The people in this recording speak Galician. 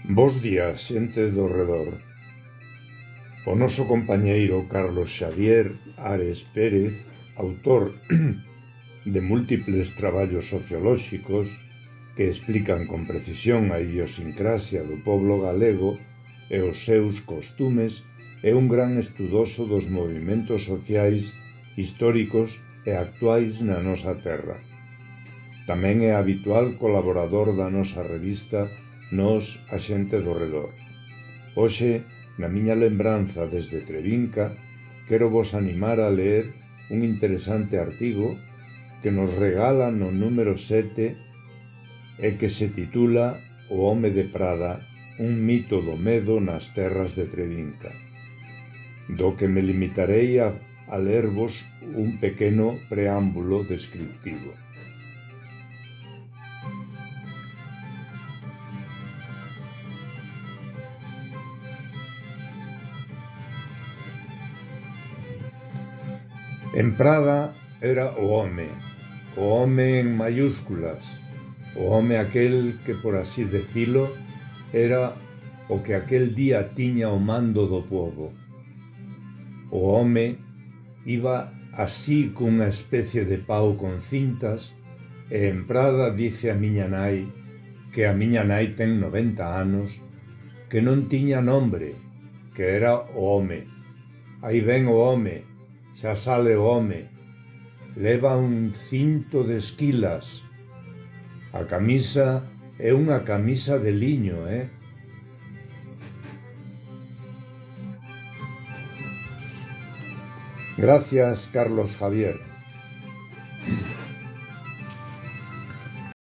Bos días, xente do redor. O noso compañeiro Carlos Xavier Ares Pérez, autor de múltiples traballos sociolóxicos que explican con precisión a idiosincrasia do poblo galego e os seus costumes, é un gran estudoso dos movimentos sociais históricos e actuais na nosa terra. Tamén é habitual colaborador da nosa revista Nós, a xente do redor. Hoxe, na miña lembranza desde Trevinca, quero vos animar a ler un interesante artigo que nos regala no número 7 e que se titula O home de Prada, un mito do medo nas terras de Trevinca, do que me limitarei a lervos un pequeno preámbulo descriptivo. En Prada era o home en mayúsculas, o home aquel que, por así decilo, era o que aquel día tiña o mando do pobo. O home iba así cunha especie de pau con cintas, e en Prada dice a miña nai, que a miña nai ten 90 anos, que non tiña nombre, que era o home. Aí ven o home, xa sale o home, leva un cinto de esquilas. A camisa é unha camisa de liño, Gracias, Carlos Javier.